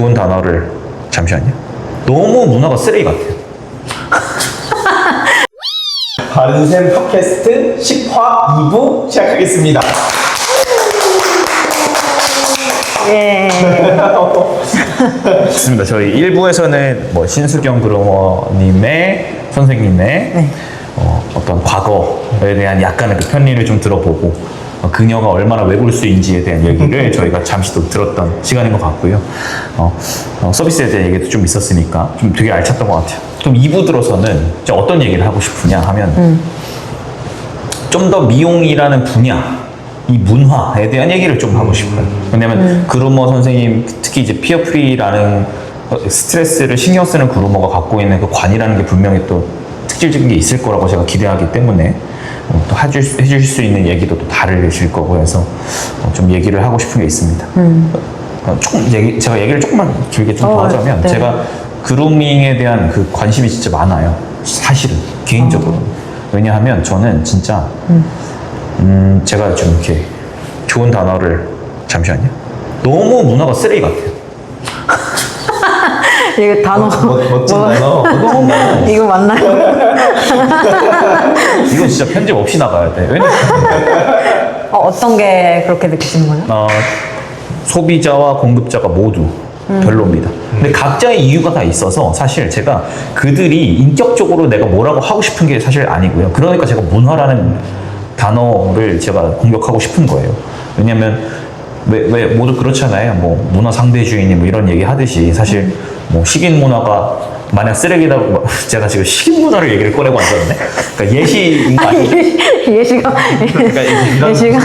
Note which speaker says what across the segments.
Speaker 1: 좋은 단어를 잠시만요. 너무 문화가 쓰레기 같아요.
Speaker 2: 바른쌤 팟캐스트 10화 2부 시작하겠습니다.
Speaker 3: 예.
Speaker 1: 좋습니다. 저희 1부에서는 뭐 신수경 그루머님의 선생님의 어떤 과거에 대한 약간의 그 편리를 좀 들어보고 그녀가 얼마나 외골수인지에 대한 얘기를 저희가 잠시 또 들었던 시간인 것 같고요. 서비스에 대한 얘기도 좀 있었으니까 좀 되게 알찼던 것 같아요. 그럼 2부 들어서는 어떤 얘기를 하고 싶으냐 하면 좀 더 미용이라는 분야, 이 문화에 대한 얘기를 좀 하고 싶어요. 왜냐면 그루머 선생님, 특히 이제 피어 프리라는 스트레스를 신경 쓰는 그루머가 갖고 있는 그 관이라는 게 분명히 또 특질적인 게 있을 거라고 제가 기대하기 때문에 또 해주실 수 있는 얘기도 또 다르실 거고 해서 좀 얘기를 하고 싶은 게 있습니다. 제가 얘기를 조금만 길게 좀 더 하자면
Speaker 3: 네.
Speaker 1: 제가 그루밍에 대한 그 관심이 진짜 많아요. 사실은 개인적으로. 왜냐하면 저는 진짜 제가 좀 이렇게 좋은 단어를 잠시만요. 너무 문화가 쓰레기 같아요.
Speaker 3: 이거 단어
Speaker 2: 멋진 단어.
Speaker 1: 너무
Speaker 3: 이거 맞나요?
Speaker 1: 이건 진짜 편집 없이 나가야 돼. 왜냐면
Speaker 3: 어떤 게 그렇게 느끼시는 거예요?
Speaker 1: 소비자와 공급자가 모두 별로입니다. 근데 각자의 이유가 다 있어서 사실 제가 그들이 인격적으로 내가 뭐라고 하고 싶은 게 사실 아니고요. 그러니까 제가 문화라는 단어를 제가 공격하고 싶은 거예요. 왜냐면 왜 모두 그렇잖아요. 뭐 문화 상대주의니 뭐 이런 얘기 하듯이 사실 뭐 식인 문화가 만약 쓰레기라고 제가 지금 식인 문화를 얘기를 꺼내고 앉았네. 그러니까 예시인 거 아니에요?
Speaker 3: 예시가
Speaker 1: 그러니까 이런
Speaker 3: 예시가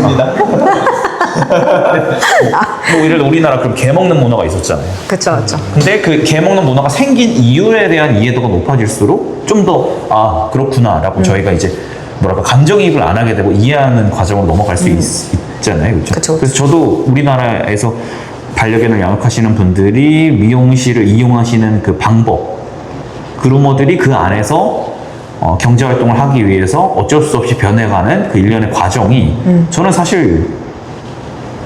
Speaker 1: 뭐 예를 들어 우리나라 그럼 개 먹는 문화가 있었잖아요.
Speaker 3: 그쵸.
Speaker 1: 근데 그 개 먹는 문화가 생긴 이유에 대한 이해도가 높아질수록 좀 더 그렇구나라고 저희가 이제 뭐랄까 감정이입을 안 하게 되고 이해하는 과정으로 넘어갈 수 있잖아요. 그렇죠?
Speaker 3: 그쵸.
Speaker 1: 그래서 저도 우리나라에서 반려견을 양육하시는 분들이 미용실을 이용하시는 그 방법, 그루머들이 그 안에서 경제활동을 하기 위해서 어쩔 수 없이 변해가는 그 일련의 과정이 저는 사실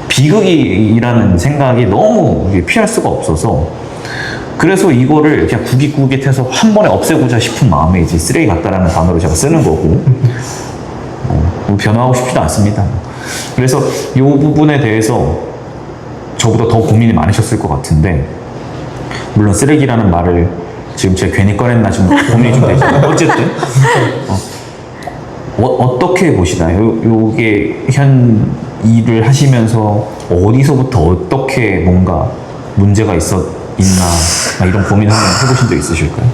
Speaker 1: 비극이라는 생각이 너무 피할 수가 없어서 그래서 이거를 그냥 구깃구깃해서 한 번에 없애고자 싶은 마음에 이제 쓰레기 같다라는 단어를 제가 쓰는 거고 변화하고 싶지도 않습니다. 그래서 이 부분에 대해서 저보다 더 고민이 많으셨을 것 같은데 물론 쓰레기라는 말을 지금 제가 괜히 꺼냈나 좀 고민이 좀 되지만 어쨌든 어떻게 보시나요? 요게 현 일을 하시면서 어디서부터 어떻게 뭔가 문제가 있나 이런 고민을 한번 해보신 적 있으실까요?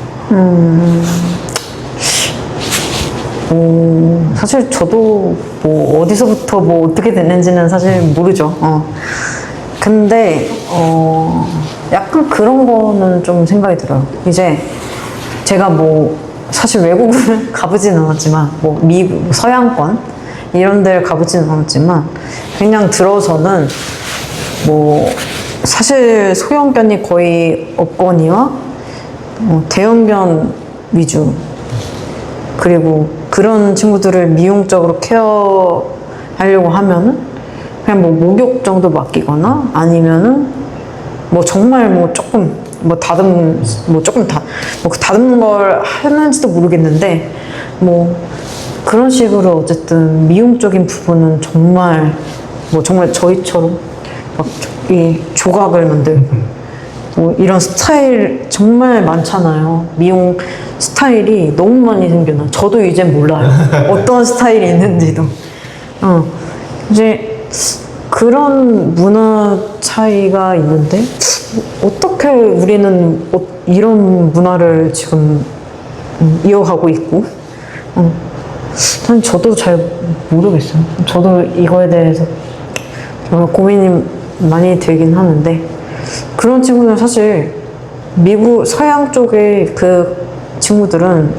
Speaker 3: 사실 저도 뭐 어디서부터 뭐 어떻게 됐는지는 사실 모르죠. 근데 약간 그런 거는 좀 생각이 들어요. 이제 제가 뭐 사실 외국을 가보진 않았지만 뭐 미국, 서양권 이런 데를 가보진 않았지만 그냥 들어서는 뭐 사실 소형견이 거의 없거니와 대형견 위주 그리고 그런 친구들을 미용적으로 케어하려고 하면은 그냥 뭐 목욕 정도 맡기거나 아니면은 뭐 정말 뭐 조금 뭐 다듬는 걸 하는지도 모르겠는데 뭐 그런 식으로 어쨌든 미용적인 부분은 정말 저희처럼 막 이 조각을 만들고 뭐 이런 스타일 정말 많잖아요. 미용 스타일이 너무 많이 생겨나. 저도 이제 몰라요. 어떤 스타일이 있는지도. 이제 그런 문화 차이가 있는데 어떻게 우리는 이런 문화를 지금 이어가고 있고 저도 잘 모르겠어요. 저도 이거에 대해서 정말 고민이 많이 들긴 하는데 그런 친구들은 사실 미국 서양 쪽의 그 친구들은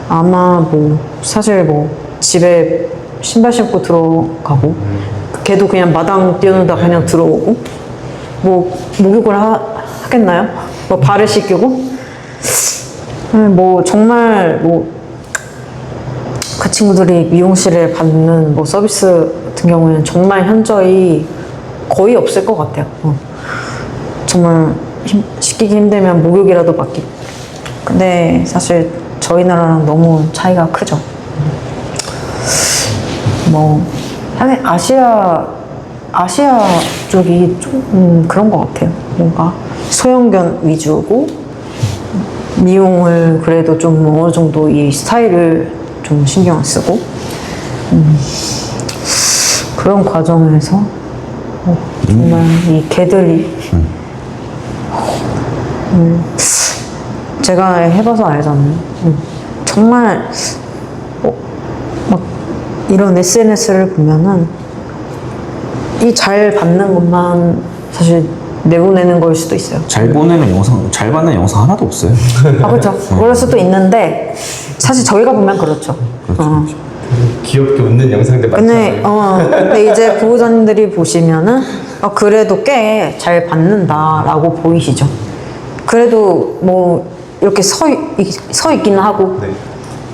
Speaker 3: 아마 뭐 사실 뭐 집에 신발 신고 들어가고 걔도 그냥 마당 뛰어놀다 그냥 들어오고 뭐 목욕을 하겠나요? 뭐 발을 씻기고 뭐 정말 뭐 그 친구들이 미용실에 받는 뭐 서비스 같은 경우에는 정말 현저히 거의 없을 것 같아요. 정말 시키기 힘들면 목욕이라도 맡기. 근데 사실 저희 나라랑 너무 차이가 크죠. 뭐 사실 아시아 쪽이 좀 그런 것 같아요. 뭔가 소형견 위주고 미용을 그래도 좀 어느 정도 이 스타일을 좀 신경 쓰고 그런 과정에서 정말 이 개들이 제가 해봐서 알잖아요. 정말 막 이런 SNS를 보면은 이 잘 받는 것만 사실 내보내는 걸 수도 있어요.
Speaker 1: 잘 받는 영상 하나도 없어요.
Speaker 3: 아, 그렇죠. 그럴 수도 있는데 사실 저희가 보면 그렇죠.
Speaker 2: 귀엽게 웃는 영상들
Speaker 3: 근데,
Speaker 2: 많잖아요.
Speaker 3: 근데 이제 보호자님들이 보시면은 그래도 꽤 잘 받는다라고 보이시죠. 그래도 뭐 이렇게 서 있기는 하고
Speaker 2: 네.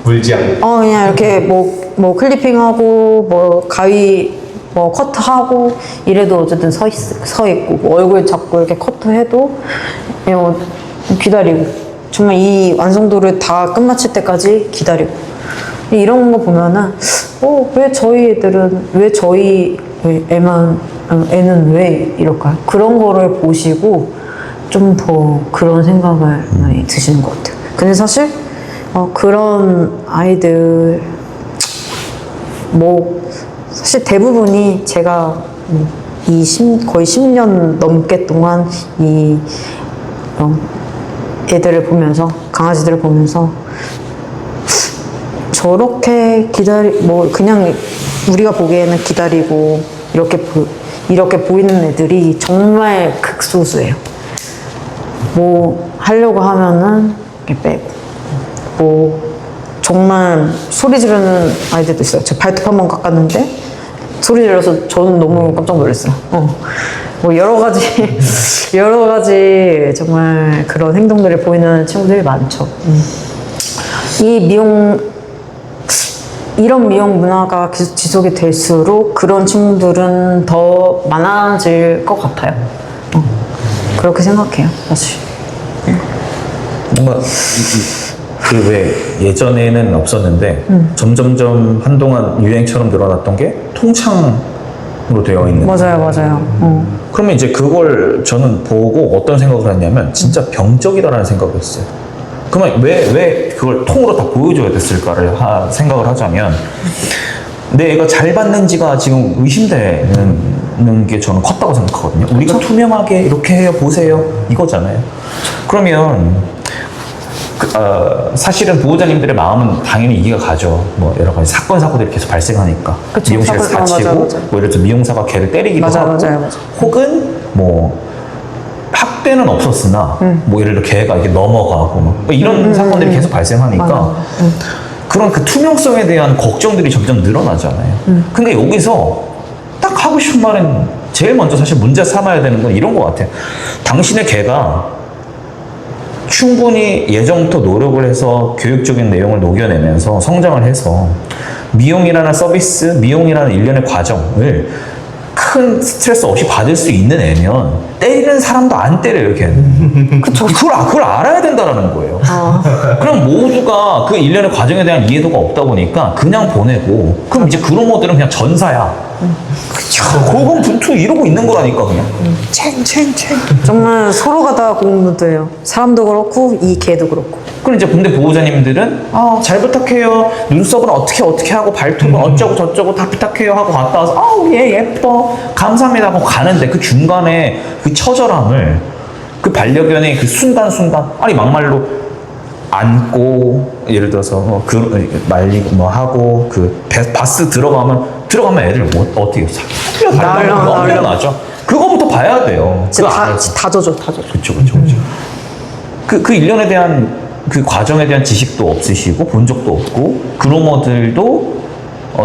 Speaker 2: 물지 않고.
Speaker 3: 그냥 이렇게 뭐 클리핑하고 뭐 가위 뭐 커트하고 이래도 어쨌든 서 있고 뭐 얼굴 잡고 이렇게 커트해도 기다리고 정말 이 완성도를 다 끝마칠 때까지 기다리고 이런 거 보면은 왜 저희 애는 왜 이럴까요? 그런 거를 보시고 좀 더 그런 생각을 많이 드시는 것 같아요. 근데 사실 그런 아이들 뭐 사실 대부분이 제가 거의 10년 넘게 동안 이 애들을 보면서 강아지들을 보면서 저렇게 뭐 그냥 우리가 보기에는 기다리고 이렇게 보이는 애들이 정말 극소수예요. 뭐 하려고 하면은 이렇게 빼고 뭐 정말 소리 지르는 아이들도 있어요. 제가 발톱 한 번 깎았는데 소리 질러서 저는 너무 깜짝 놀랐어요. 뭐 여러 가지 정말 그런 행동들을 보이는 친구들이 많죠. 이런 미용 문화가 계속 지속이 될수록 그런 친구들은 더 많아질 것 같아요. 그렇게 생각해요, 사실.
Speaker 1: 뭔가 그 왜 예전에는 없었는데 점점점 한동안 유행처럼 늘어났던 게 통창으로 되어 있는.
Speaker 3: 맞아요.
Speaker 1: 그러면 이제 그걸 저는 보고 어떤 생각을 했냐면 진짜 병적이다라는 생각을 했어요. 그러면 왜 그걸 통으로 다 보여줘야 됐을까를 생각을 하자면 내 애가 잘 받는지가 지금 의심되는 게 저는 컸다고 생각하거든요. 우리가 투명하게 이렇게 해요, 보세요, 이거잖아요. 그러면 사실은 보호자님들의 마음은 당연히 이해가 가죠. 뭐 여러 가지 사건들이 계속 발생하니까.
Speaker 3: 그쵸,
Speaker 1: 미용실에서 다치고
Speaker 3: 맞아요.
Speaker 1: 뭐 예를 들어 미용사가 걔를 때리기도 하고
Speaker 3: 맞아요.
Speaker 1: 혹은 뭐 학대는 없었으나 뭐 예를 들어 걔가 이게 넘어가고 뭐 이런 사건들이 계속 발생하니까 그런 그 투명성에 대한 걱정들이 점점 늘어나잖아요. 근데 여기서 딱 하고 싶은 말은 제일 먼저 사실 문제 삼아야 되는 건 이런 것 같아요. 당신의 개가 충분히 예전부터 노력을 해서 교육적인 내용을 녹여내면서 성장을 해서 미용이라는 서비스, 미용이라는 일련의 과정을 큰 스트레스 없이 받을 수 있는 애면 때리는 사람도 안 때려요, 걔는. 그걸 알아야 된다는 거예요. 그럼 모두가 그 일련의 과정에 대한 이해도가 없다 보니까 그냥 보내고 그럼 이제 그로머들은 그냥 전사야. 고군분투 이러고 있는 거라니까 그냥. 챙챙챙.
Speaker 3: 정말 서로가 다 고군분투해요. 사람도 그렇고 이 개도 그렇고.
Speaker 1: 그럼 이제 근데 보호자님들은 잘 부탁해요. 눈썹은 어떻게 하고 발톱은 어쩌고 저쩌고 다 부탁해요 하고 갔다 와서 우리 애 예뻐 감사합니다 하고 가는데 그 중간에 그 처절함을 그 반려견의 그 순간순간 아니 막말로 안고 예를 들어서 말리고 뭐 하고 그 바스 들어가면 애들 뭐 어떻게 날려나죠. 그거부터 봐야 돼요.
Speaker 3: 다 져줘.
Speaker 1: 그쵸. 그 일련에 대한 그 과정에 대한 지식도 없으시고 본 적도 없고 그로머들도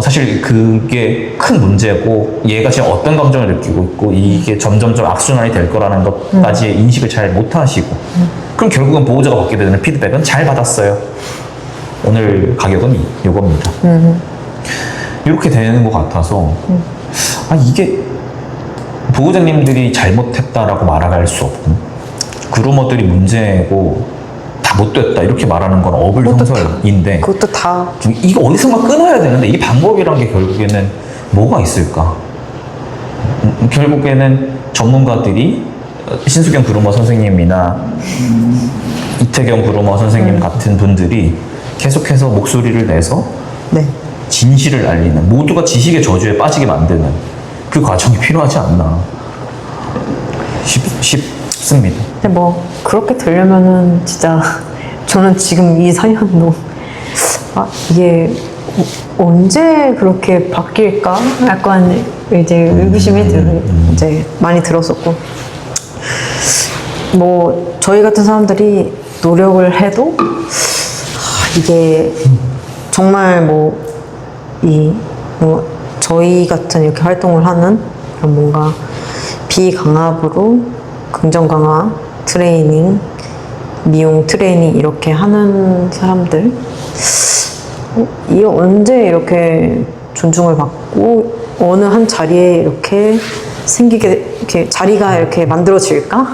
Speaker 1: 사실 그게 큰 문제고 얘가 지금 어떤 감정을 느끼고 있고 이게 점점점 악순환이 될 거라는 것까지 인식을 잘 못하시고 그럼 결국은 보호자가 받게 되는 피드백은 잘 받았어요. 오늘 가격은 이겁니다. 이렇게 되는 것 같아서 이게 보호자님들이 잘못했다라고 말할 수 없고 그루머들이 문제고 다 못됐다 이렇게 말하는 건 어불성설인데
Speaker 3: 그것도 다
Speaker 1: 이거 어디선가 끊어야 되는데 이 방법이란 게 결국에는 뭐가 있을까? 결국에는 전문가들이 신수경 그루머 선생님이나 이태경 그루머 선생님 같은 분들이 계속해서 목소리를 내서
Speaker 3: 네.
Speaker 1: 진실을 알리는, 모두가 지식의 저주에 빠지게 만드는 그 과정이 필요하지 않나 싶습니다.
Speaker 3: 근데 뭐 그렇게 되려면은 진짜 저는 지금 이 사연도 이게 언제 그렇게 바뀔까? 약간 이제 의구심이 이제 많이 들었었고, 뭐 저희 같은 사람들이 노력을 해도 이게 정말 저희 같은 이렇게 활동을 하는 그런 뭔가 비강압으로 긍정 강화 트레이닝, 미용 트레이닝 이렇게 하는 사람들, 이게 언제 이렇게 존중을 받고 어느 한 자리에 이렇게 생기게, 이렇게 자리가 이렇게 만들어질까?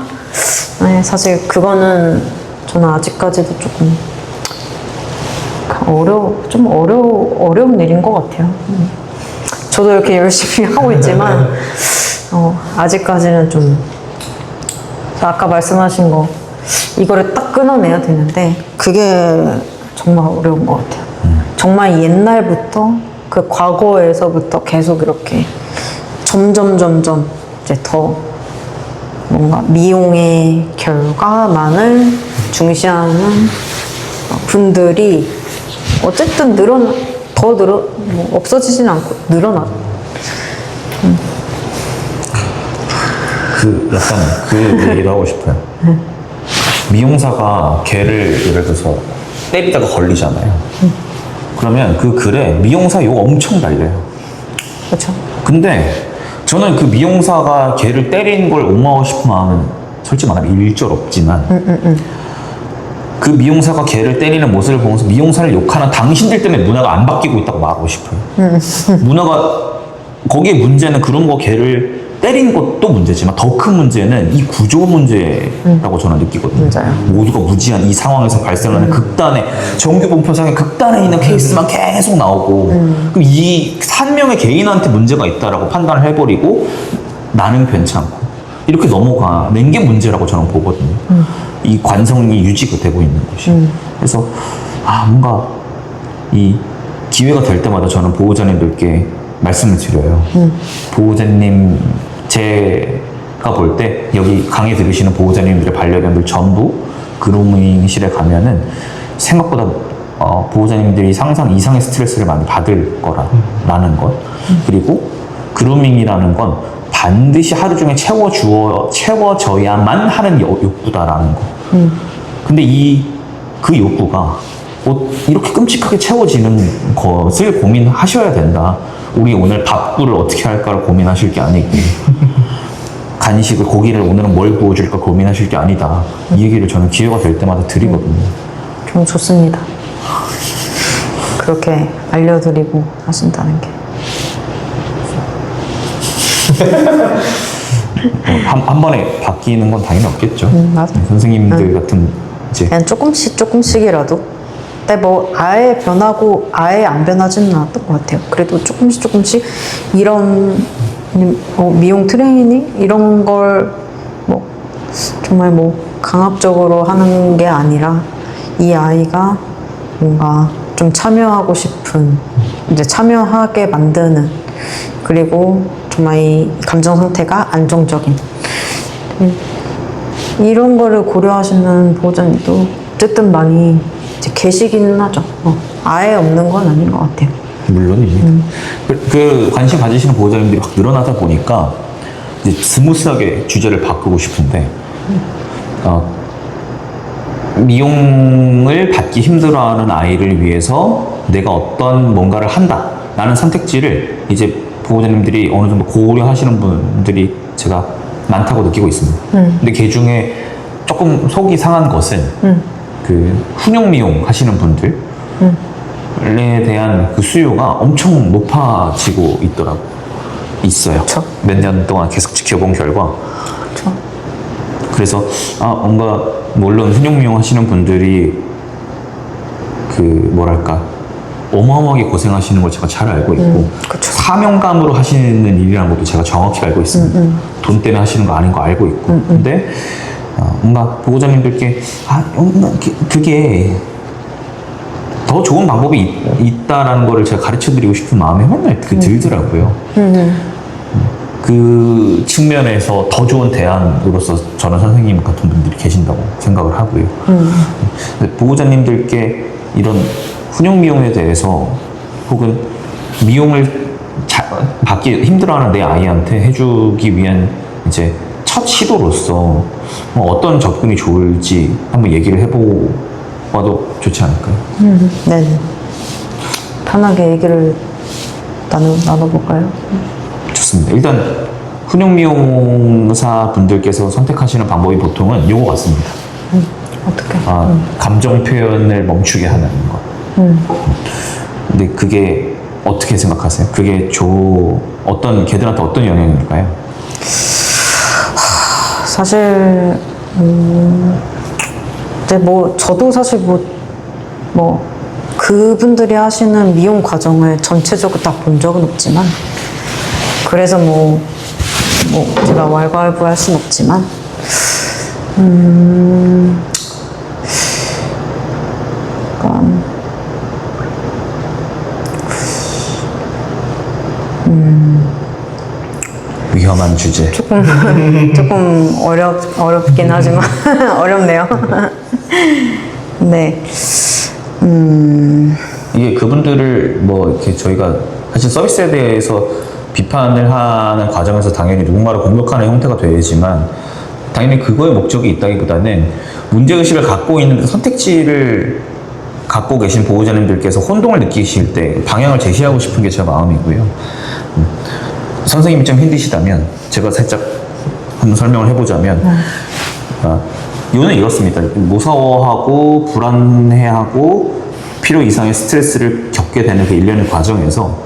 Speaker 3: 네, 사실 그거는 저는 아직까지도 조금 어려운 일인 것 같아요. 저도 이렇게 열심히 하고 있지만 아직까지는 좀 아까 말씀하신 거 이거를 딱 끊어내야 되는데 그게 정말 어려운 것 같아요. 정말 옛날부터 그 과거에서부터 계속 이렇게 점점 이제 더 뭔가 미용의 결과만을 중시하는 분들이 어쨌든 없어지진 않고 늘어나.
Speaker 1: 약간 그 얘기도 하고 싶어요. 미용사가 개를 예를 들어서 때리다가 걸리잖아요. 그러면 그 글에 미용사 욕 엄청 달려요.
Speaker 3: 그렇죠.
Speaker 1: 근데 저는 그 미용사가 개를 때린 걸 옹호하고 싶은 마음은 솔직히 말하면 일절 없지만 그 미용사가 개를 때리는 모습을 보면서 미용사를 욕하는 당신들 때문에 문화가 안 바뀌고 있다고 말하고 싶어요. 문화가, 거기에 문제는 그런 거 개를 때린 것도 문제지만 더 큰 문제는 이 구조 문제라고 저는 느끼거든요.
Speaker 3: 맞아요.
Speaker 1: 모두가 무지한 이 상황에서 발생하는 극단의, 정규 분표상에 극단에 있는 케이스만 계속 나오고 그럼 이 한 명의 개인한테 문제가 있다라고 판단을 해버리고 나는 괜찮고 이렇게 넘어가는 게 문제라고 저는 보거든요. 이 관성이 유지가 되고 있는 것이. 그래서 뭔가 이 기회가 될 때마다 저는 보호자님들께 말씀을 드려요. 보호자님, 제가 볼 때 여기 강의 들으시는 보호자님들의 반려견들 전부 그루밍실에 가면은 생각보다 보호자님들이 상상 이상의 스트레스를 많이 받을 거라는 것. 그리고 그루밍이라는 건 반드시 하루 중에 채워져야만 하는 욕구다라는 거. 근데 그 욕구가 이렇게 끔찍하게 채워지는 것을 고민하셔야 된다. 우리 오늘 밥꿀을 어떻게 할까를 고민하실 게 아니고 간식을, 고기를 오늘은 뭘 구워줄까 고민하실 게 아니다. 이 얘기를 저는 기회가 될 때마다 드리거든요.
Speaker 3: 좀 좋습니다. 그렇게 알려드리고 하신다는 게.
Speaker 1: 한 번에 바뀌는 건 당연히 없겠죠.
Speaker 3: 맞아요.
Speaker 1: 선생님들 같은 이제
Speaker 3: 그냥 조금씩이라도. 근데 뭐 아예 변하고 아예 안 변하지는 않았던 것 같아요. 그래도 조금씩 이런 미용 트레이닝 이런 걸 정말 강압적으로 하는 게 아니라 이 아이가 뭔가 좀 참여하고 싶은, 이제 참여하게 만드는, 그리고 정말 이 감정 상태가 안정적인 이런 거를 고려하시는 보호자님도 어쨌든 많이 이제 계시기는 하죠. 아예 없는 건 아닌 것 같아요.
Speaker 1: 물론입니다. 그 관심 가지시는 보호자님들이 확 늘어나다 보니까 이제 스무스하게 주제를 바꾸고 싶은데 미용을 받기 힘들어하는 아이를 위해서 내가 어떤 뭔가를 한다라는 선택지를 이제 보호자님들이 어느 정도 고려하시는 분들이 제가 많다고 느끼고 있습니다. 근데 그 중에 조금 속이 상한 것은 그 훈육 미용 하시는 분들에 대한 그 수요가 엄청 높아지고 있어요.
Speaker 3: 그쵸?
Speaker 1: 몇 년 동안 계속 지켜본 결과.
Speaker 3: 그렇죠.
Speaker 1: 그래서 뭔가 물론 훈육 미용 하시는 분들이 그 뭐랄까 어마어마하게 고생하시는 걸 제가 잘 알고 있고
Speaker 3: 그쵸.
Speaker 1: 사명감으로 하시는 일이라는 것도 제가 정확히 알고 있습니다. 돈 때문에 하시는 거 아닌 거 알고 있고 근데 뭔가 보호자님들께 그게 더 좋은 방법이 있다라는 거를 제가 가르쳐드리고 싶은 마음이 맨날 들더라고요. 그 측면에서 더 좋은 대안으로서 저는 선생님 같은 분들이 계신다고 생각을 하고요. 보호자님들께 이런 훈육 미용에 대해서 혹은 미용을 받기 힘들어하는 내 아이한테 해주기 위한 이제 첫 시도로서 어떤 접근이 좋을지 한번 얘기를 해봐도 좋지 않을까요?
Speaker 3: 네. 편하게 얘기를 나눠볼까요?
Speaker 1: 좋습니다. 일단 훈육 미용사 분들께서 선택하시는 방법이 보통은 요거 같습니다.
Speaker 3: 어떻게?
Speaker 1: 감정 표현을 멈추게 하는 것. 근데 그게 어떻게 생각하세요? 그게 어떤 걔들한테 어떤 영향일까요?
Speaker 3: 사실 근데 뭐 저도 사실 뭐 그분들이 하시는 미용 과정을 전체적으로 다 본 적은 없지만 그래서 뭐 제가 왈가왈부할 순 없지만 약간
Speaker 1: 위험한 주제.
Speaker 3: 조금 어렵긴 하지만 어렵네요. 네.
Speaker 1: 이게 그분들을 뭐 이렇게 저희가 사실 서비스에 대해서 비판을 하는 과정에서 당연히 누군가를 공격하는 형태가 되지만 당연히 그거의 목적이 있다기보다는 문제의식을 갖고 있는 선택지를 갖고 계신 보호자님들께서 혼동을 느끼실 때 방향을 제시하고 싶은 게 제 마음이고요. 선생님이 좀 힘드시다면 제가 살짝 한번 설명을 해보자면 이유는 이렇습니다. 무서워하고 불안해하고 필요 이상의 스트레스를 겪게 되는 그 일련의 과정에서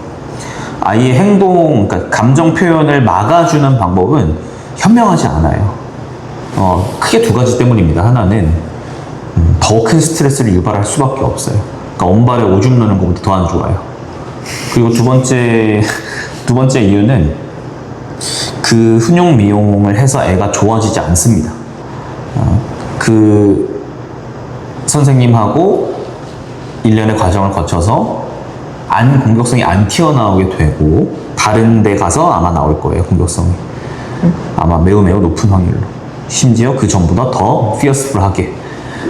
Speaker 1: 아이의 행동, 그러니까 감정 표현을 막아주는 방법은 현명하지 않아요. 크게 두 가지 때문입니다. 하나는 더 큰 스트레스를 유발할 수밖에 없어요. 그러니까 엄발에 오줌 누는 것보다 더 안 좋아요. 그리고 두 번째 이유는 그 훈육 미용을 해서 애가 좋아지지 않습니다. 그 선생님하고 일련의 과정을 거쳐서 공격성이 안 튀어나오게 되고 다른 데 가서 아마 나올 거예요. 공격성이 아마 매우 높은 확률로, 심지어 그 전보다 더 피어스풀하게.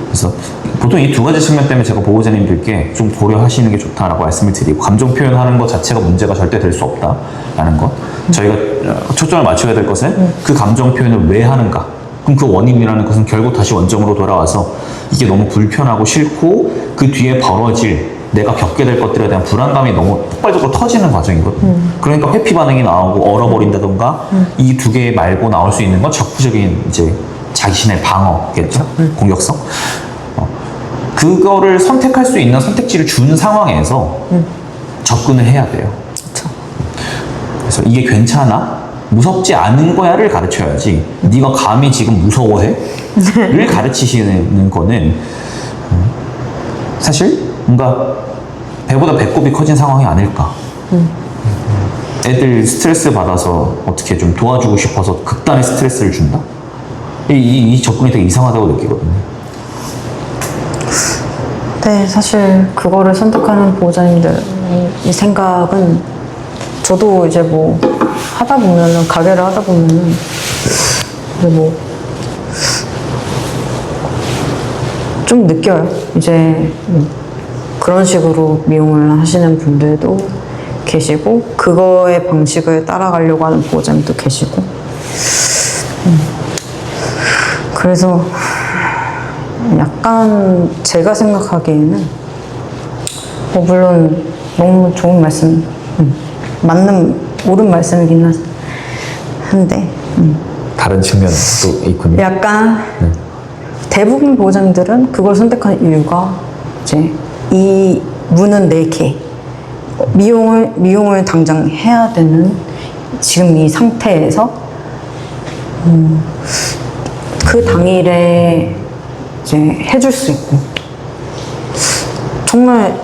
Speaker 1: 그래서 보통 이 두 가지 측면 때문에 제가 보호자님들께 좀 고려하시는 게 좋다라고 말씀을 드리고, 감정 표현하는 것 자체가 문제가 절대 될 수 없다라는 것, 저희가 초점을 맞춰야 될 것은 그 감정 표현을 왜 하는가. 그럼 그 원인이라는 것은 결국 다시 원점으로 돌아와서 이게 너무 불편하고 싫고 그 뒤에 벌어질 내가 겪게 될 것들에 대한 불안감이 너무 폭발적으로 터지는 과정이거든요. 그러니까 회피 반응이 나오고 얼어버린다던가 이 두 개 말고 나올 수 있는 건 적극적인 이제 자신의 방어겠죠. 공격성. 그거를 선택할 수 있는 선택지를 준 상황에서 접근을 해야 돼요. 그래서 이게 괜찮아? 무섭지 않은 거야를 가르쳐야지, 네가 감히 지금 무서워해? 를 가르치시는 거는 사실 뭔가 배보다 배꼽이 커진 상황이 아닐까. 애들 스트레스 받아서 어떻게 좀 도와주고 싶어서 극단의 스트레스를 준다? 이 접근이 되게 이상하다고 느끼거든요.
Speaker 3: 네, 사실 그거를 선택하는 보호자님들 이 생각은 저도 이제 뭐 하다 보면은, 가게를 하다 보면은 이제 뭐 좀 느껴요. 이제 그런 식으로 미용을 하시는 분들도 계시고, 그거의 방식을 따라가려고 하는 보호자님도 계시고, 그래서 약간 제가 생각하기에는 물론 너무 좋은 말씀, 옳은 말씀이긴 한데
Speaker 1: 다른 측면도 있군요.
Speaker 3: 약간 대부분 보호자님들은 그걸 선택한 이유가 이제 이 문은 내 개, 미용을 당장 해야 되는 지금 이 상태에서 그 당일에 이제 해줄 수 있고 정말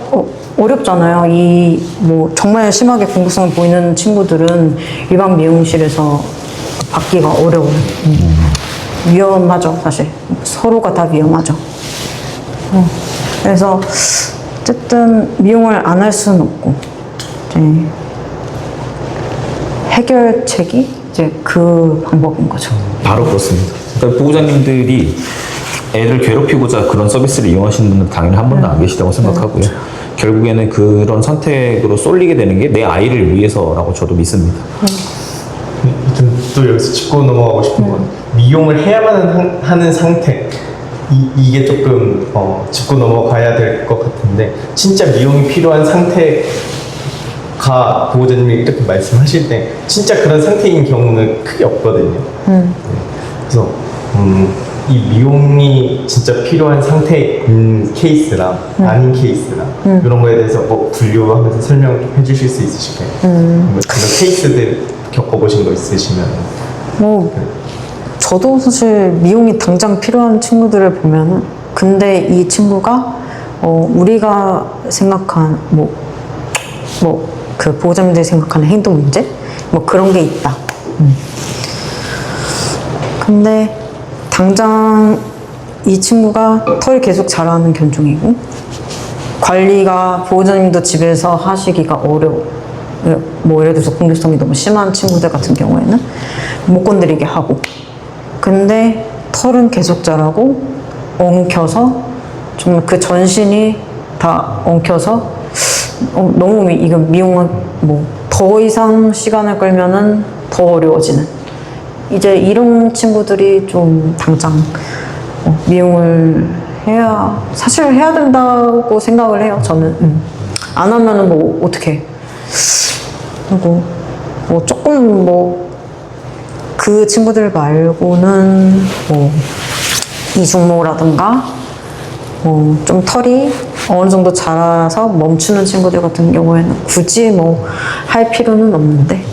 Speaker 3: 어렵잖아요. 이 뭐 정말 심하게 궁극성을 보이는 친구들은 일반 미용실에서 받기가 어려워요. 위험하죠, 사실. 서로가 다 위험하죠. 그래서 어쨌든 미용을 안 할 수는 없고 이제 해결책이 이제 그 방법인 거죠.
Speaker 1: 바로 그렇습니다. 그러니까 보호자님들이 애를 괴롭히고자 그런 서비스를 이용하시는 분들 당연히 한 분도 안 계시다고 생각하고요. 결국에는 그런 선택으로 쏠리게 되는 게 내 아이를 위해서라고 저도 믿습니다.
Speaker 2: 또 여기서 짚고 넘어가고 싶은 건 미용을 해야만 하는 상태 이게 조금 짚고 넘어가야 될 것 같은데 진짜 미용이 필요한 상태가 보호자님이 이렇게 말씀하실 때 진짜 그런 상태인 경우는 크게 없거든요. 그래서 이 미용이 진짜 필요한 상태인 케이스랑 아닌 케이스랑 이런 거에 대해서 뭐 분류하면서 설명 좀 해주실 수 있으실까요? 그런 케이스들 겪어보신 거 있으시면
Speaker 3: 뭐 저도 사실 미용이 당장 필요한 친구들을 보면은 근데 이 친구가 우리가 생각한 그 보호자님들이 생각하는 행동 문제 뭐 그런 게 있다. 근데 당장 이 친구가 털이 계속 자라는 견종이고 관리가 보호자님도 집에서 하시기가 어려워. 뭐 예를 들어서 공격성이 너무 심한 친구들 같은 경우에는 못 건드리게 하고 근데 털은 계속 자라고 엉켜서 정말 그 전신이 다 엉켜서 너무 이거 미용은 뭐 더 이상 시간을 끌면은 더 어려워지는 이제 이런 친구들이 좀 당장 미용을 사실 해야 된다고 생각을 해요. 저는 안 하면은 뭐 어떻게 그리고 뭐 조금 그 친구들 말고는 뭐 이중모라든가 좀 털이 어느 정도 자라서 멈추는 친구들 같은 경우에는 굳이 뭐 할 필요는 없는데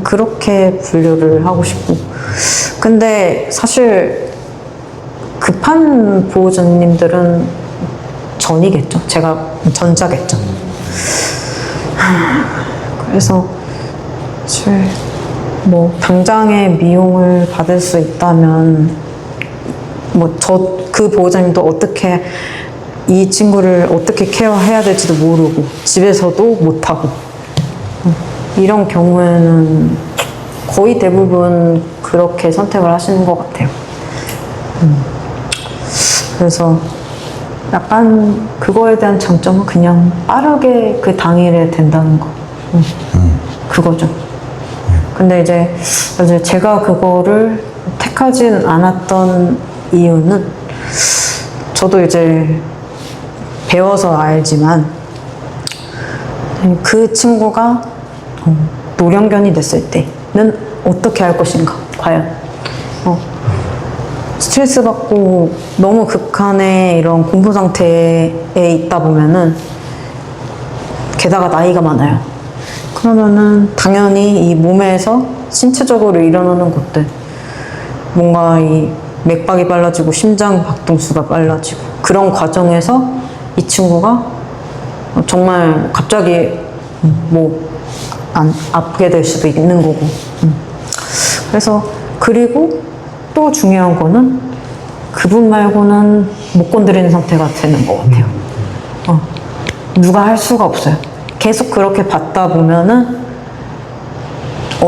Speaker 3: 그렇게 분류를 하고 싶고 근데 사실 급한 보호자님들은 전이겠죠. 제가 전자겠죠. 그래서 사실 뭐 당장에 미용을 받을 수 있다면 뭐 그 보호자님도 어떻게 이 친구를 어떻게 케어해야 될지도 모르고 집에서도 못하고 이런 경우에는 거의 대부분 그렇게 선택을 하시는 것 같아요. 그래서 약간 그거에 대한 장점은 그냥 빠르게 그 당일에 된다는 거. 그거죠. 근데 이제 제가 그거를 택하진 않았던 이유는 저도 이제 배워서 알지만 그 친구가 노령견이 됐을 때는 어떻게 할 것인가 과연 스트레스 받고 너무 극한의 이런 공포 상태에 있다 보면은 게다가 나이가 많아요. 그러면은 당연히 이 몸에서 신체적으로 일어나는 것들 뭔가 이 맥박이 빨라지고 심장 박동수가 빨라지고 그런 과정에서 이 친구가 정말 갑자기 아프게 될 수도 있는 거고 그래서 그리고 또 중요한 거는 그분 말고는 못 건드리는 상태가 되는 것 같아요. 누가 할 수가 없어요. 계속 그렇게 받다 보면은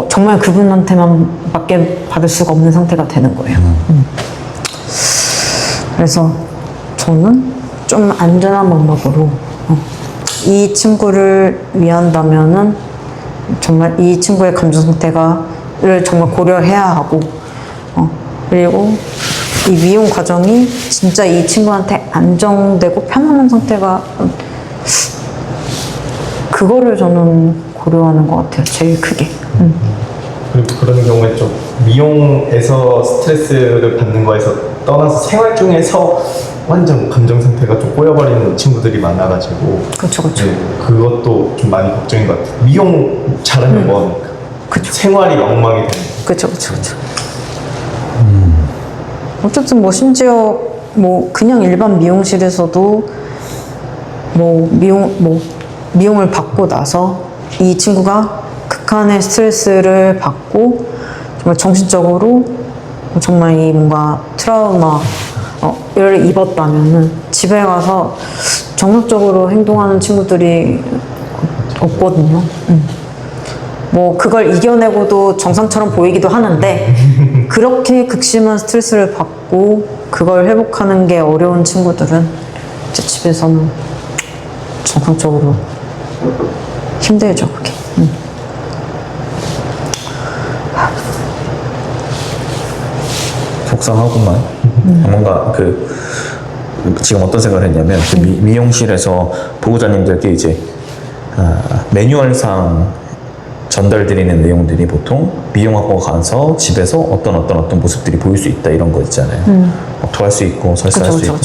Speaker 3: 정말 그분한테만 밖에 받을 수가 없는 상태가 되는 거예요. 그래서 저는 좀 안전한 방법으로 이 친구를 위한다면은 정말 이 친구의 감정 상태를 정말 고려해야 하고 그리고 이 미용 과정이 진짜 이 친구한테 안정되고 편안한 상태가 그거를 저는 고려하는 것 같아요. 제일 크게.
Speaker 2: 그리고 그런 경우에 좀 미용에서 스트레스를 받는 거에서 떠나서 생활 중에서 완전 감정 상태가 좀 꼬여버리는 친구들이 많아가지고
Speaker 3: 그렇죠.
Speaker 2: 네, 그것도 좀 많이 걱정인 것 같아요. 미용 잘하면 뭐합니까?
Speaker 3: 그쵸.
Speaker 2: 생활이 엉망이 되는
Speaker 3: 그렇죠. 어쨌든 뭐 심지어 뭐 그냥 일반 미용실에서도 뭐 미용을 받고 나서 이 친구가 극한의 스트레스를 받고 정말 정신적으로 정말 이 뭔가 트라우마를 입었다면은 집에 가서 정상적으로 행동하는 친구들이 없거든요. 뭐 그걸 이겨내고도 정상처럼 보이기도 하는데 그렇게 극심한 스트레스를 받고 그걸 회복하는 게 어려운 친구들은 이제 집에서는 정상적으로 힘들죠, 그게.
Speaker 1: 속상하구만. 뭔가 지금 어떤 생각을 했냐면 미용실에서 보호자님들께 이제 매뉴얼상 전달드리는 내용들이 보통 미용학과 가서 집에서 어떤 모습들이 보일 수 있다 이런 거 있잖아요. 토할 수 있고 설사할 수 있고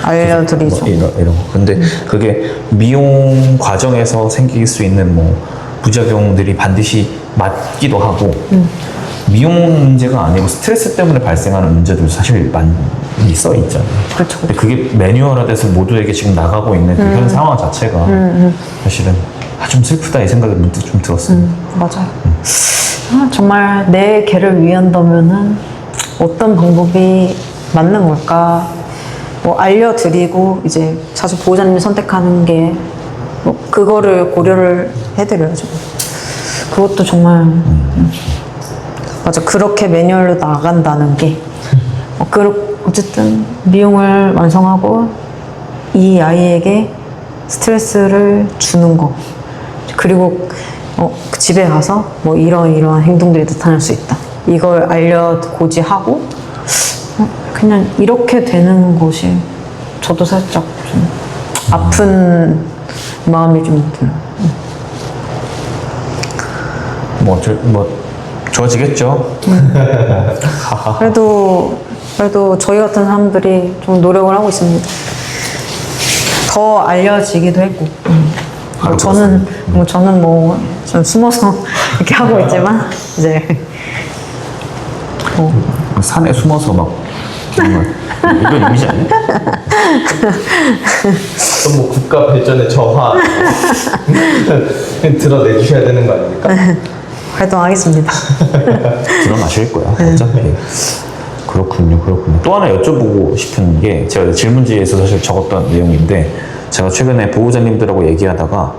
Speaker 3: 알려드리죠.
Speaker 1: 이런 거. 근데 그게 미용 과정에서 생길 수 있는 뭐 부작용들이 반드시 맞기도 하고 미용 문제가 아니고 스트레스 때문에 발생하는 문제도 사실 많이 써 있잖아요.
Speaker 3: 그렇죠.
Speaker 1: 근데 그게 매뉴얼화돼서 모두에게 지금 나가고 있는 그 현 상황 자체가 사실은 좀 슬프다 이 생각이 문득 좀 들었어요.
Speaker 3: 맞아요. 정말 내 개를 위한다면은 어떤 방법이 맞는 걸까? 뭐 알려드리고 이제 사실 보호자님이 선택하는 게 뭐 그거를 고려를 해드려야죠. 그것도 정말 맞아. 그렇게 매뉴얼로 나간다는 게 어쨌든 미용을 완성하고 이 아이에게 스트레스를 주는 거 그리고 집에 가서 뭐 이러한 행동들이 나타날 수 있다. 이걸 알려고지 하고 그냥 이렇게 되는 것이 저도 살짝 좀 아픈 마음이 좀 들어요.
Speaker 1: 좋아지겠죠.
Speaker 3: 그래도 저희 같은 사람들이 좀 노력을 하고 있습니다. 더 알려지기도 했고. 저는 좀 숨어서 이렇게 하고 있지만 이제
Speaker 1: 산에 숨어서 막 정말 이런 이미지 아니야?
Speaker 2: 어떤 뭐 국가 발전의 저하 드러내 주셔야 되는 거 아닙니까?
Speaker 3: 활동하겠습니다.
Speaker 1: 드러나실 거야. 어차피. 그렇군요. 또 하나 여쭤보고 싶은 게 제가 질문지에서 사실 적었던 내용인데 제가 최근에 보호자님들하고 얘기하다가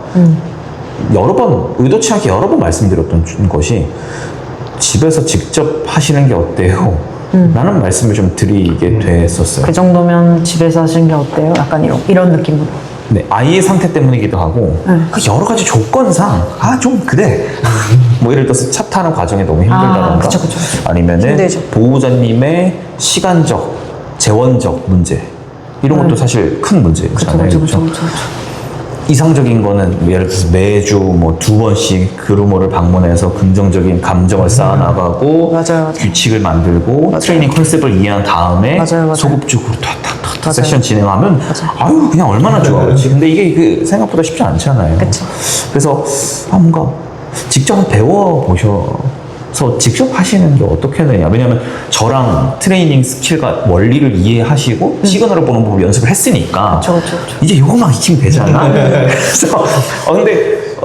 Speaker 1: 의도치 않게 여러 번 말씀드렸던 것이 집에서 직접 하시는 게 어때요? 라는 말씀을 좀 드리게 됐었어요.
Speaker 3: 그 정도면 집에서 하시는 게 어때요? 약간 이런 느낌으로.
Speaker 1: 네, 아이의 상태 때문이기도 하고 그 여러 가지 조건상 좀 그래 뭐 예를 들어서 차 타는 과정이 너무 힘들다던가
Speaker 3: 그쵸.
Speaker 1: 아니면은
Speaker 3: 힘들죠.
Speaker 1: 보호자님의 시간적, 재원적 문제 이런 것도 사실 큰 문제잖아요.
Speaker 3: 그쵸.
Speaker 1: 이상적인 거는 예를 들어서 매주 뭐 2번씩 그루머를 방문해서 긍정적인 감정을 쌓아나가고
Speaker 3: 맞아요.
Speaker 1: 규칙을 만들고 트레이닝 컨셉을 이해한 다음에
Speaker 3: 맞아요.
Speaker 1: 소급적으로 탁탁탁
Speaker 3: 맞아요.
Speaker 1: 세션 진행하면 아유 그냥 얼마나 좋아 그렇지. 근데 이게 생각보다 쉽지 않잖아요.
Speaker 3: 그쵸.
Speaker 1: 그래서 뭔가 직접 배워보셔서 직접 하시는 게 어떻게 되냐. 왜냐면 저랑 트레이닝 스킬과 원리를 이해하시고 시그널을 보는 법을 연습을 했으니까
Speaker 3: 그쵸.
Speaker 1: 이제 요거만 익히면 되잖아. 그래서 근데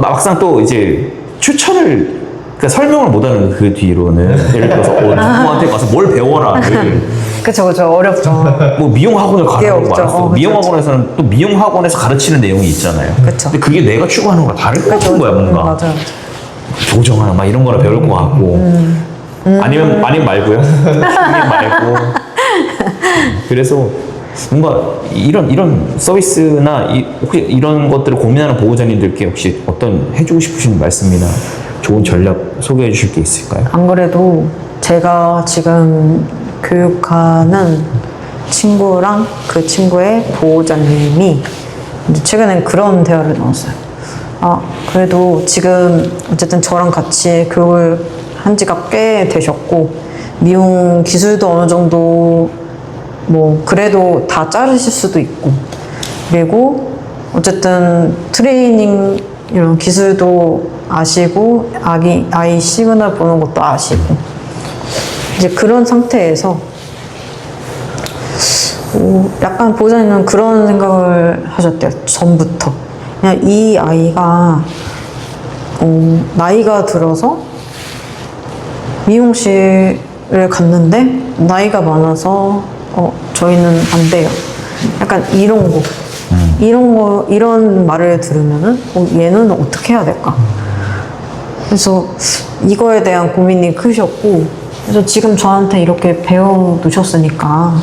Speaker 1: 막상 또 이제 추천을 그러니까 설명을 못하는 그 뒤로는 예를 들어서 누구한테 가서 뭘 배워라를
Speaker 3: 그쵸. 어렵죠.
Speaker 1: 뭐 미용 학원을 가라고
Speaker 3: 없죠.
Speaker 1: 말했어. 미용 학원에서는 또 미용 학원에서 가르치는 내용이 있잖아요.
Speaker 3: 그쵸.
Speaker 1: 근데 그게 내가 추구하는 거랑 다를 것 같은 거야 뭔가.
Speaker 3: 맞아요.
Speaker 1: 조정하나 막 이런 거나 배울 것 같고 아니면 말고요. 아니면 말고. 그래서 뭔가 이런 서비스나 혹시 이런 것들을 고민하는 보호자님들께 혹시 어떤 해주고 싶으신 말씀이나 좋은 전략 소개해 주실 게 있을까요?
Speaker 3: 안 그래도 제가 지금 교육하는 친구랑 그 친구의 보호자님이 이제 최근에 그런 대화를 나눴어요. 그래도 지금 어쨌든 저랑 같이 교육을 한 지가 꽤 되셨고 미용 기술도 어느 정도 뭐 그래도 다 자르실 수도 있고 그리고 어쨌든 트레이닝 이런 기술도 아시고 아이 시그널 보는 것도 아시고 이제 그런 상태에서 약간 보호자님은 그런 생각을 하셨대요. 전부터. 그냥 이 아이가 나이가 들어서 미용실을 갔는데 나이가 많아서 저희는 안 돼요. 약간 이런 말을 들으면은 얘는 어떻게 해야 될까? 그래서 이거에 대한 고민이 크셨고, 그래서 지금 저한테 이렇게 배워 놓으셨으니까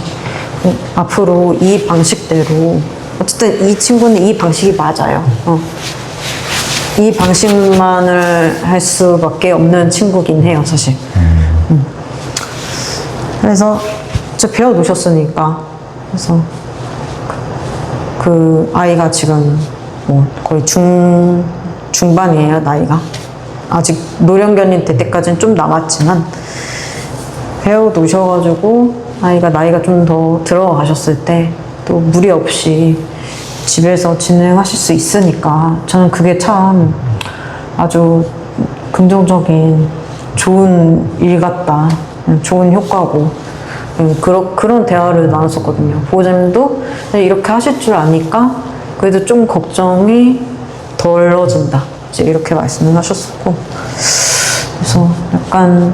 Speaker 3: 앞으로 이 방식대로, 어쨌든 이 친구는 이 방식이 맞아요. 이 방식만을 할 수밖에 없는 친구긴 해요, 사실. 그래서 저 배워 놓으셨으니까, 그래서 그 아이가 지금 뭐 거의 중반이에요, 나이가. 아직 노령견이 될 때까지는 좀 남았지만, 배워 놓으셔가지고 아이가 나이가 좀 더 들어가셨을 때 또 무리 없이 집에서 진행하실 수 있으니까 저는 그게 참 아주 긍정적인 좋은 일 같다, 좋은 효과고, 그런 대화를 나눴었거든요. 보호자님도 이렇게 하실 줄 아니까 그래도 좀 걱정이 덜어진다, 이제 이렇게 말씀을 하셨었고, 그래서 약간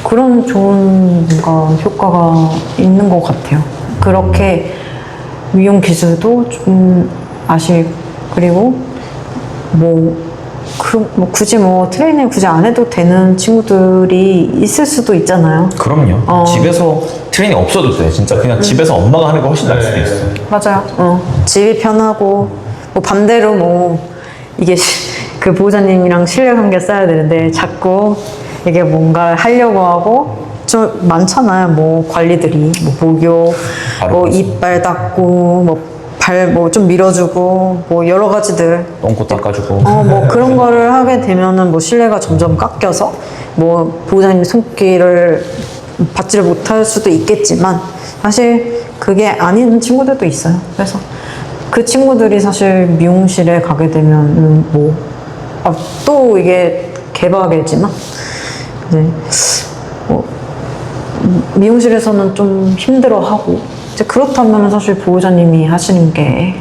Speaker 3: 그런 좋은 뭔가 효과가 있는 것 같아요. 그렇게 미용 기술도 좀 그리고 굳이 트레이닝 굳이 안 해도 되는 친구들이 있을 수도 있잖아요.
Speaker 1: 그럼요. 집에서 트레이닝 없어도 돼. 진짜 그냥 집에서 엄마가 하는 거 훨씬 나을 수도 있어요.
Speaker 3: 맞아요. 집이 편하고, 반대로 이게 그 보호자님이랑 신뢰관계 쌓아야 되는데 자꾸 이게 뭔가 하려고 하고, 좀 많잖아요. 관리들이 목욕, 이빨 닦고, 발 좀 밀어주고, 여러 가지들.
Speaker 1: 똥꼬 닦아주고.
Speaker 3: 그런 거를 하게 되면은 신뢰가 점점 깎여서 보호자님 손길을 받지를 못할 수도 있겠지만, 사실 그게 아닌 친구들도 있어요. 그래서 그 친구들이 사실 미용실에 가게 되면은 또 이게 개박이지만, 이제 미용실에서는 좀 힘들어하고, 이제 그렇다면 사실 보호자님이 하시는 게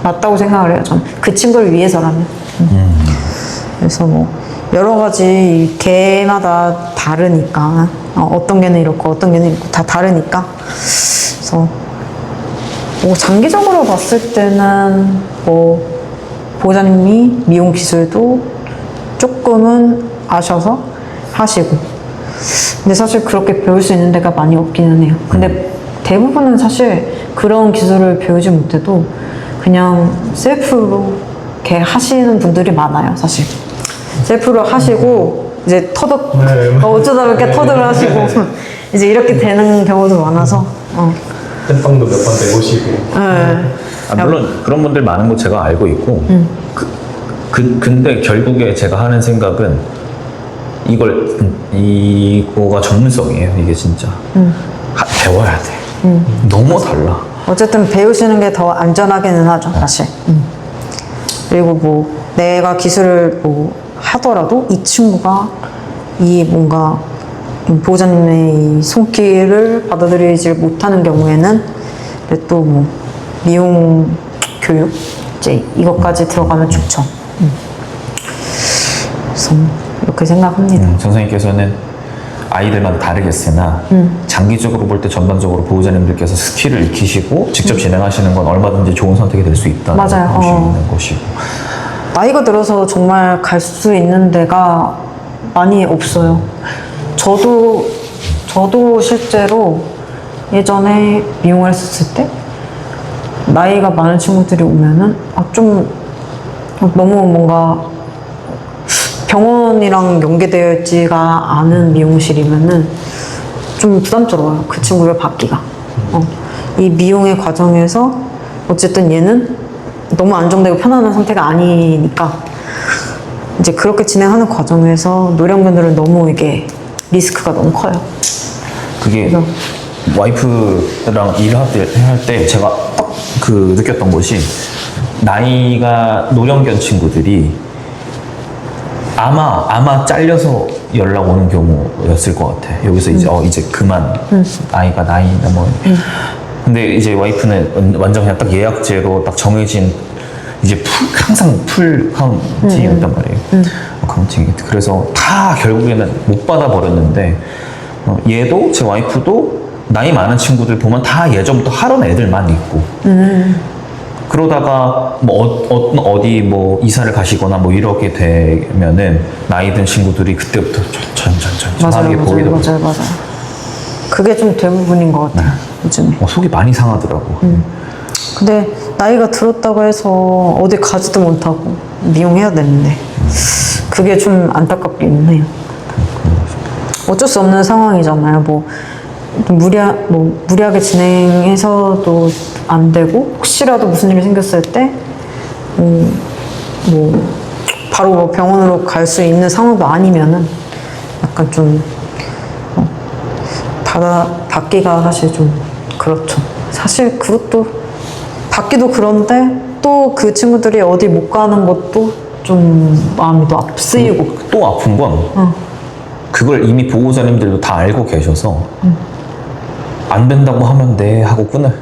Speaker 3: 맞다고 생각을 해요. 저는 그 친구를 위해서라면. 그래서 여러 가지 개마다 다르니까, 어떤 개는 이렇고 어떤 개는 이렇고 다 다르니까, 그래서 장기적으로 봤을 때는 보호자님이 미용 기술도 조금은 아셔서 하시고, 근데 사실 그렇게 배울 수 있는 데가 많이 없기는 해요. 근데 대부분은 사실 그런 기술을 배우지 못해도 그냥 셀프로 이렇게 하시는 분들이 많아요, 사실. 셀프로 하시고, 이제 어쩌다 이렇게 터득을 하시고, 이제 이렇게 되는 경우도 많아서.
Speaker 2: 땜빵도 몇 번 내보시고.
Speaker 1: 물론 그런 분들 많은 거 제가 알고 있고, 근데 결국에 제가 하는 생각은 이거가 전문성이에요. 이게 진짜 배워야 돼. 너무 달라.
Speaker 3: 어쨌든 배우시는 게 더 안전하기는 하죠, 사실. 그리고 내가 기술을 하더라도 이 친구가 보호자님의 이 손길을 받아들이지 못하는 경우에는 또 미용 교육, 이제 이것까지 들어가면 좋죠. 그래서 이렇게 생각합니다.
Speaker 1: 선생님께서는 아이들마다 다르겠으나 장기적으로 볼 때 전반적으로 보호자님들께서 스킬을 익히시고 직접 진행하시는 건 얼마든지 좋은 선택이 될 수 있다는
Speaker 3: 맞아요.
Speaker 1: 것이 있는 것이고,
Speaker 3: 나이가 들어서 정말 갈 수 있는 데가 많이 없어요. 저도 실제로 예전에 미용을 했었을 때 나이가 많은 친구들이 오면은 좀 너무 뭔가 병원이랑 연계되어 있지가 않은 미용실이면은 좀 부담스러워요. 그 친구를 받기가. 이 미용의 과정에서 어쨌든 얘는 너무 안정되고 편안한 상태가 아니니까, 이제 그렇게 진행하는 과정에서 노령견들은 너무 이게 리스크가 너무 커요.
Speaker 1: 그게 와이프랑 일할 때 제가 딱 느꼈던 것이, 나이가 노령견 친구들이 아마 잘려서 연락 오는 경우였을 것 같아. 여기서 이제 그만, 아이가 나이나 근데 이제 와이프는 완전 그냥 딱 예약제로 딱 정해진 이제 항상 풀 카운팅이었단 말이에요. 카운팅이. 그래서 다 결국에는 못 받아버렸는데 얘도 제 와이프도 나이 많은 친구들 보면 다 예전부터 하던 애들만 있고 그러다가 뭐 어디 뭐 이사를 가시거나 뭐 이렇게 되면은 나이 든 친구들이 그때부터 천천히 보이더라고요.
Speaker 3: 맞아요. 그게 좀 대부분인 것 같아요. 요즘에.
Speaker 1: 속이 많이 상하더라고.
Speaker 3: 근데 나이가 들었다고 해서 어디 가지도 못하고 미용해야 되는데 그게 좀 안타깝긴 해요. 어쩔 수 없는 상황이잖아요. 뭐 무리하게 진행해서도 안 되고 혹시라도 무슨 일이 생겼을 때 바로 뭐 병원으로 갈 수 있는 상황도 아니면은 약간 좀 받기가 사실 좀 그렇죠. 사실 그것도 받기도 그런데 또 그 친구들이 어디 못 가는 것도 좀 마음이 또 쓰이고
Speaker 1: 또 아픈 건 그걸 이미 보호자님들도 다 알고 계셔서 안 된다고 하면 네 하고 끊어요.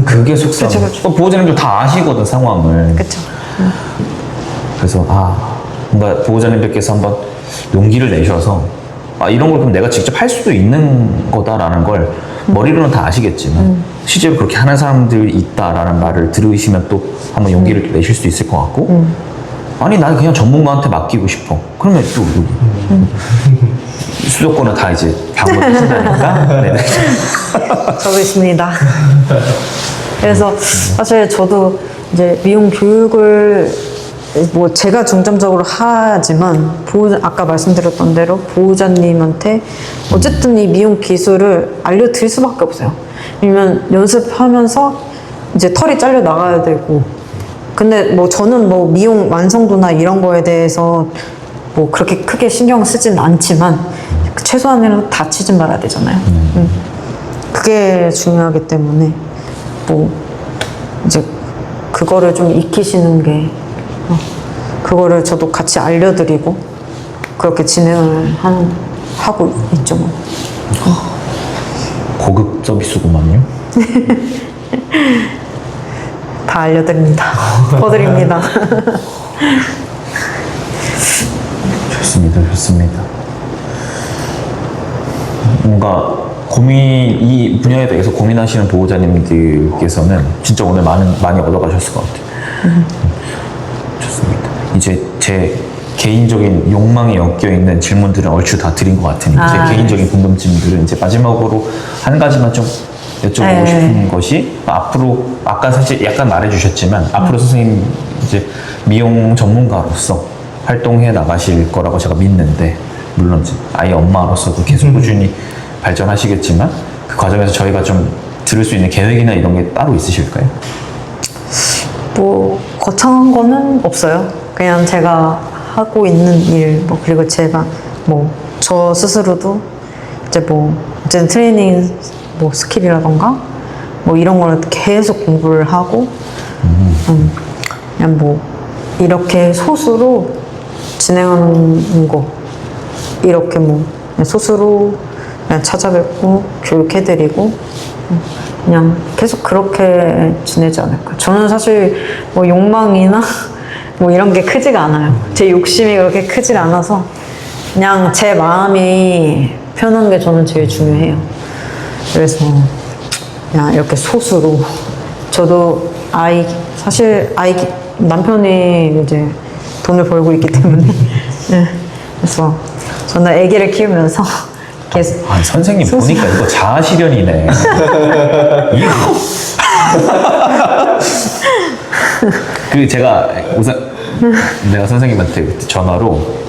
Speaker 1: 그게 속상해.
Speaker 3: 그쵸.
Speaker 1: 보호자님들 다 아시거든 상황을.
Speaker 3: 그쵸.
Speaker 1: 그래서 뭔가 보호자님들께서 한번 용기를 내셔서 이런 걸 그럼 내가 직접 할 수도 있는 거다라는 걸 머리로는 다 아시겠지만 실제로 그렇게 하는 사람들이 있다라는 말을 들으시면 또 한번 용기를 내실 수 있을 것 같고 아니 난 그냥 전문가한테 맡기고 싶어. 그러면 또 여기 수도권은 다 이제 방문하신다니까. 네네.
Speaker 3: 저도 있습니다. 그래서 사실 저도 이제 미용 교육을 뭐 제가 중점적으로 하지만 아까 말씀드렸던 대로 보호자님한테 어쨌든 이 미용 기술을 알려드릴 수밖에 없어요. 왜냐면 연습하면서 이제 털이 잘려 나가야 되고 근데 뭐 저는 뭐 미용 완성도나 이런 거에 대해서 뭐 그렇게 크게 신경 쓰진 않지만 최소한이라도 다치지 말아야 되잖아요. 그게 중요하기 때문에 뭐 이제 그거를 좀 익히시는 게 그거를 저도 같이 알려드리고 그렇게 진행을 하고 있죠. 뭐.
Speaker 1: 고급 서비스구만요.
Speaker 3: 다 알려드립니다. 퍼드립니다.
Speaker 1: 좋습니다. 뭔가 이 분야에 대해서 고민하시는 보호자님들께서는 진짜 오늘 많이 얻어가셨을 것 같아요. 좋습니다. 이제 제 개인적인 욕망이 엮여있는 질문들은 얼추 다 드린 것 같으니까 제 개인적인 궁금증들은 이제 마지막으로 한 가지만 좀 여쭤보고 싶은 것이 앞으로 아까 사실 약간 말해주셨지만 앞으로 선생님 이제 미용 전문가로서 활동해 나가실 거라고 제가 믿는데 물론 이제 아이 엄마로서도 계속 꾸준히 발전하시겠지만 그 과정에서 저희가 좀 들을 수 있는 계획이나 이런 게 따로 있으실까요?
Speaker 3: 뭐 거창한 거는 없어요. 그냥 제가 하고 있는 일, 뭐 그리고 제가 뭐 저 스스로도 이제 뭐 어쨌든 트레이닝 뭐 스킬이라던가 뭐 이런 걸 계속 공부를 하고 그냥 뭐 이렇게 소수로 진행하는 거 이렇게 뭐 소수로 그냥 찾아뵙고 교육해드리고 그냥 계속 그렇게 지내지 않을까. 저는 사실 뭐 욕망이나 뭐 이런 게 크지가 않아요. 제 욕심이 그렇게 크질 않아서 그냥 제 마음이 편한 게 저는 제일 중요해요. 그래서 그냥 이렇게 소수로 저도 사실 남편이 이제 돈을 벌고 있기 때문에 네. 그래서 저는 아기를 키우면서 계속
Speaker 1: 선생님 보니까 이거 자아실현이네. 제가 우선 내가 선생님한테 전화로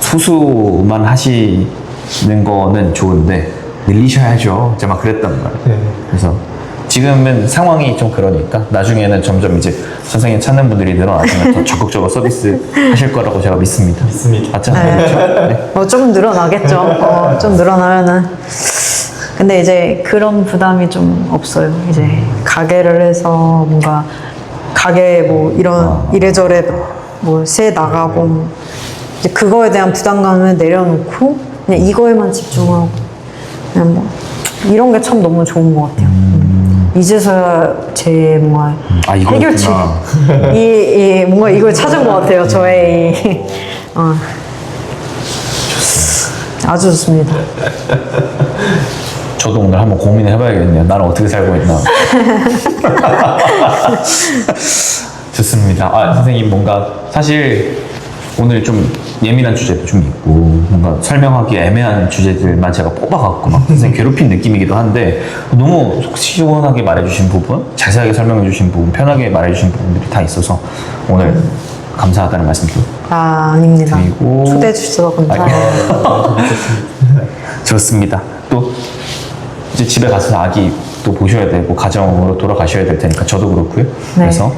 Speaker 1: 수수만 하시는 거는 좋은데 늘리셔야죠. 제가 막 그랬단 말이에요. 그래서 지금은 상황이 좀 그러니까 나중에는 점점 이제 선생님 찾는 분들이 늘어나시면 더 적극적으로 서비스 하실 거라고 제가 믿습니다. 맞잖아요. 그렇죠? 네.
Speaker 3: 뭐 좀 늘어나겠죠. 좀 늘어나면은. 근데 이제 그런 부담이 좀 없어요. 이제 가게를 해서 뭔가 가게 뭐 이런 이래저래 뭐 새 나가고 이제 그거에 대한 부담감을 내려놓고 그냥 이거에만 집중하고 그냥 뭐 이런 게 참 너무 좋은 것 같아요. 이제서야 제 뭔가
Speaker 1: 아, 이거였구나.
Speaker 3: 해결책 뭔가 이걸 찾은 것 같아요. 저의 아주 좋습니다.
Speaker 1: 저도 오늘 한번 고민을 해봐야겠네요. 나는 어떻게 살고 있나. 좋습니다. 아, 선생님 뭔가 사실 오늘 좀 예민한 주제도 좀 있고 뭔가 설명하기 애매한 주제들만 제가 뽑아갖고 막 선생님 괴롭힌 느낌이기도 한데 너무 속 시원하게 말해주신 부분, 자세하게 설명해주신 부분, 편하게 말해주신 부분들이 다 있어서 오늘 감사하다는 말씀도
Speaker 3: 아닙니다.
Speaker 1: 그리고-
Speaker 3: 초대해 주셔서 감사해요.
Speaker 1: 좋습니다. 또 이제 집에 가서 아기 또 보셔야 되고 가정으로 돌아가셔야 될 테니까 저도 그렇고요. 그래서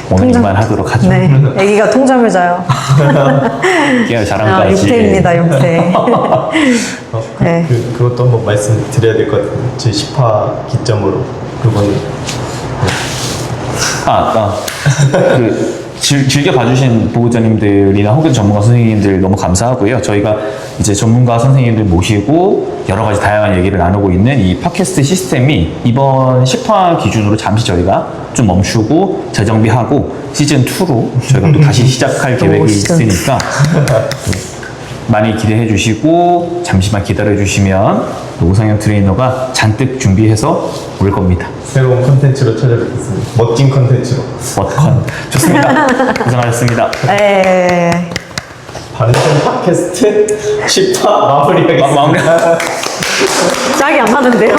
Speaker 1: 오늘 이만 하도록 하죠.
Speaker 3: 네, 아기가 통잠을 자요.
Speaker 1: 깨알 자랑까지.
Speaker 3: 육태입니다, 육태. 네.
Speaker 2: 그것도 한번 말씀드려야 될 것 같아요. 제 10화 기점으로 그거는
Speaker 1: 즐겨 봐주신 보호자님들이나 혹은 전문가 선생님들 너무 감사하고요. 저희가 이제 전문가 선생님들 모시고 여러 가지 다양한 얘기를 나누고 있는 이 팟캐스트 시스템이 이번 10화 기준으로 잠시 저희가 좀 멈추고 재정비하고 시즌2로 저희가 또 다시 시작할 계획이
Speaker 3: 시즌2.
Speaker 1: 있으니까 많이 기대해 주시고 잠시만 기다려 주시면 오상현 트레이너가 잔뜩 준비해서 올 겁니다.
Speaker 2: 새로운 컨텐츠로 찾아뵙겠습니다. 멋진 컨텐츠로.
Speaker 1: 멋컨 좋습니다. 고생하셨습니다.
Speaker 3: 네.
Speaker 2: 반전 팟캐스트 10화 마무리하겠습니다.
Speaker 1: 마무리.
Speaker 3: 짝이 안 맞는데요?